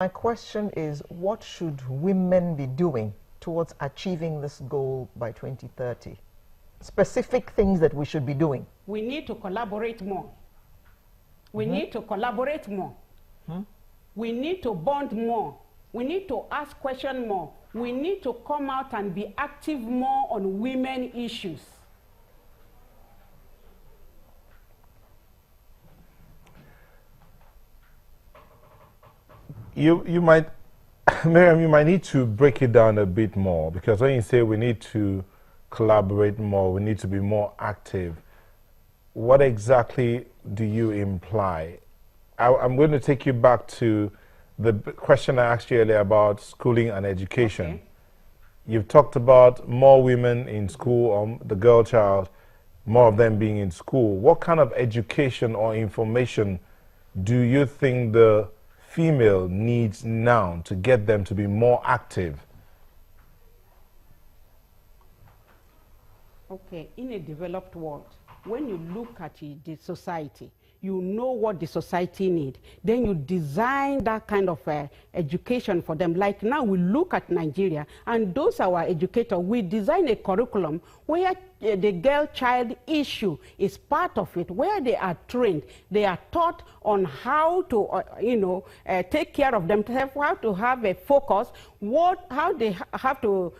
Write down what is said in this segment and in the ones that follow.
My question is, what should women be doing towards achieving this goal by 2030? Specific things that we should be doing. We need to collaborate more. We need to collaborate more. We need to bond more. We need to ask questions more. We need to come out and be active more on women issues. You might, Miriam, you might need to break it down a bit more, because when you say we need to collaborate more, we need to be more active, what exactly do you imply? I'm going to take you back to the question I asked you earlier about schooling and education. Okay. You've talked about more women in school, the girl child, more of them being in school. What kind of education or information do you think the female needs now to get them to be more active? Okay, in a developed world, when you look at the society, you know what the society needs. Then you design that kind of education for them. Like now we look at Nigeria, and those are our educators. We design a curriculum where the girl child issue is part of it, where they are trained. They are taught on how to, take care of themselves, how to have a focus, how they have to,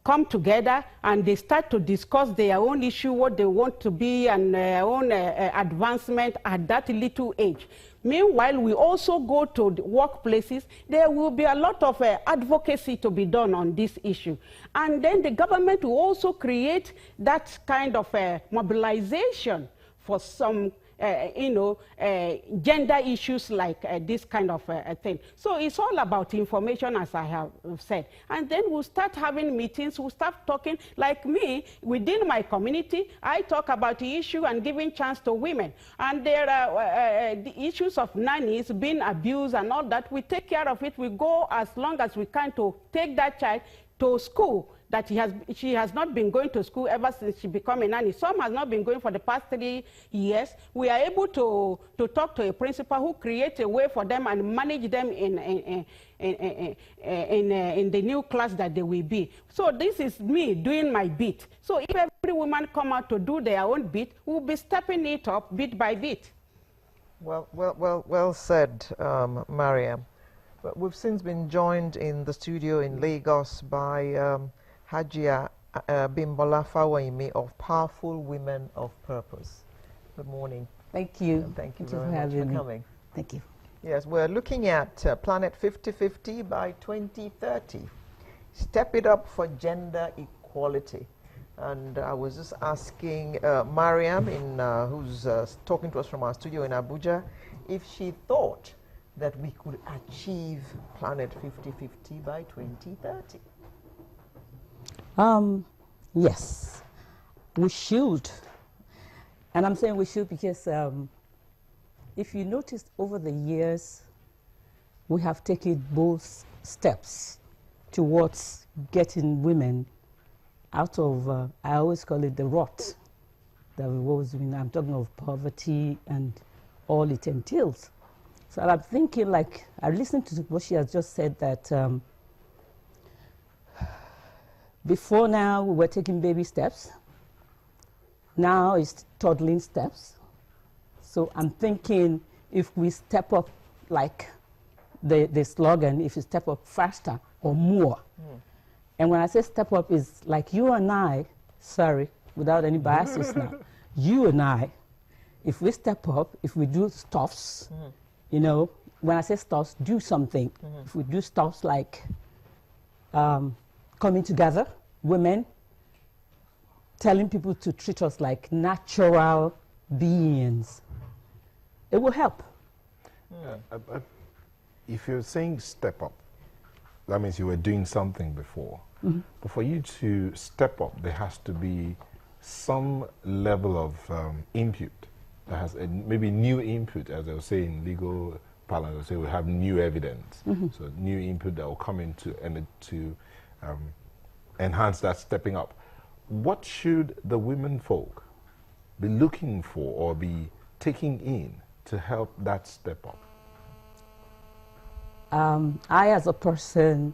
come together, and they start to discuss their own issue, what they want to be, and their own advancement at that little age. Meanwhile, we also go to the workplaces. There will be a lot of advocacy to be done on this issue. And then the government will also create that kind of mobilization for some gender issues like this kind of thing. So it's all about information, as I have said. And then we'll start having meetings, we'll start talking. Like me, within my community, I talk about the issue and giving chance to women. And there are the issues of nannies being abused and all that. We take care of it. We go as long as we can to take that child to school. That she has not been going to school ever since she became a nanny. Some has not been going for the past 3 years. We are able to talk to a principal who creates a way for them and manage them in the new class that they will be. So this is me doing my bit. So if every woman come out to do their own bit, we'll be stepping it up bit by bit. Well said, Mariam. But we've since been joined in the studio in Lagos by Hajia Bimbola Fawaimi of Powerful Women of Purpose. Good morning. Thank you. And thank you very much for coming. Thank you. Yes, we're looking at Planet 50/50 by 2030. Step it up for gender equality. And I was just asking Mariam, who's talking to us from our studio in Abuja, if she thought that we could achieve Planet 50/50 by 2030. Yes, we should. And I'm saying we should because if you notice over the years, we have taken both steps towards getting women out of, I always call it the rot that we was in. I'm talking of poverty and all it entails. So I'm thinking, like, I listened to what she has just said, that before now we were taking baby steps. Now it's toddling steps. So I'm thinking if we step up, like the slogan, if you step up faster or more. And when I say step up, is like you and I, sorry, without any biases now, you and I, if we step up, if we do stuffs, you know, when I say stuffs, do something. If we do stuffs like coming together, women, telling people to treat us like natural beings, it will help. If you're saying step up, that means you were doing something before. But for you to step up, there has to be some level of input. That has maybe new input, as I was saying in legal parlance, I would say we have new evidence. So new input that will come into and to enhance that stepping up. What should the women folk be looking for or be taking in to help that step up? I, as a person,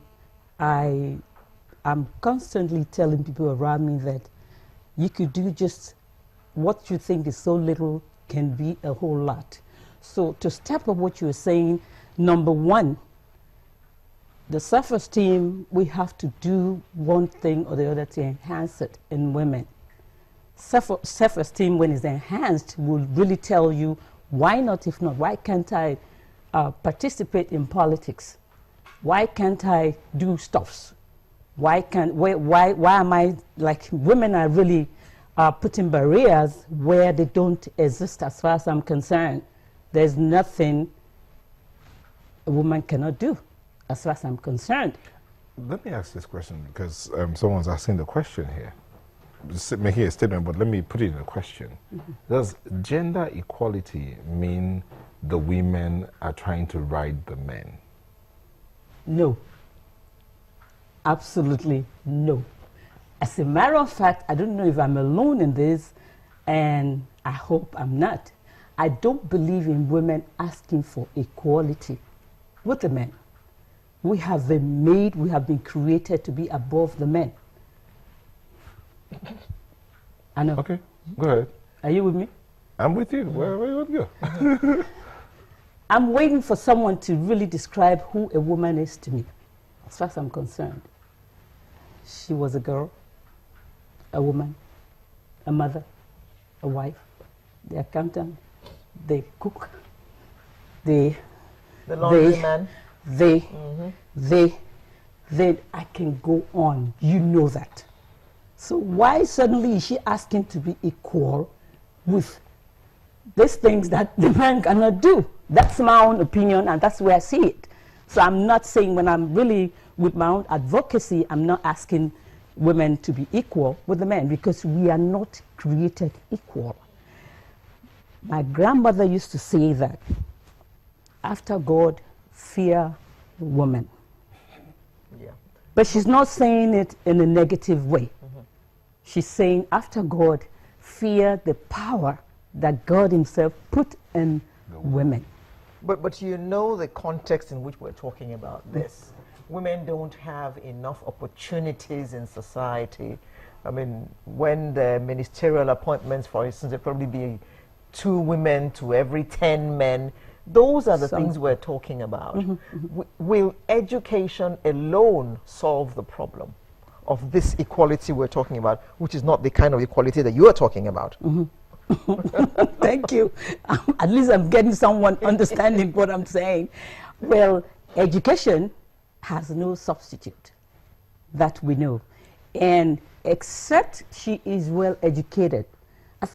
I'm constantly telling people around me that you could do just what you think is so little can be a whole lot. So to step up what you're saying, number one, the self-esteem, we have to do one thing or the other to enhance it in women. Self-esteem, when it's enhanced, will really tell you, why not, if not, why can't I participate in politics? Why can't I do stuffs? Why am I, like, women are really putting barriers where they don't exist as far as I'm concerned. There's nothing a woman cannot do as far as I'm concerned. Let me ask this question because someone's asking the question here. Making a statement, but let me put it in a question. Does gender equality mean the women are trying to ride the men? No. Absolutely no. As a matter of fact, I don't know if I'm alone in this, and I hope I'm not. I don't believe in women asking for equality with the men. We have been made, we have been created to be above the men. I know. Okay, go ahead. Are you with me? I'm with you. Where you want to go? I'm waiting for someone to really describe who a woman is to me, as far as I'm concerned. She was a girl, a woman, a mother, a wife, the accountant, the cook, the laundry man. I can go on. You know that. So why suddenly is she asking to be equal with these things that the man cannot do? That's my own opinion, and that's where I see it. So I'm not saying, when I'm really with my own advocacy, I'm not asking women to be equal with the men, because we are not created equal. My grandmother used to say that after God, fear woman. Yeah. But she's not saying it in a negative way. She's saying, after God, fear the power that God himself put in women. But you know the context in which we're talking about this. Women don't have enough opportunities in society. I mean, when the ministerial appointments, for instance, there probably be 2 women to every 10 men. Those are the things we're talking about. Will education alone solve the problem of this equality we're talking about, which is not the kind of equality that you are talking about? Thank you. At least I'm getting someone understanding what I'm saying. Well, education has no substitute, that we know. And except she is well educated,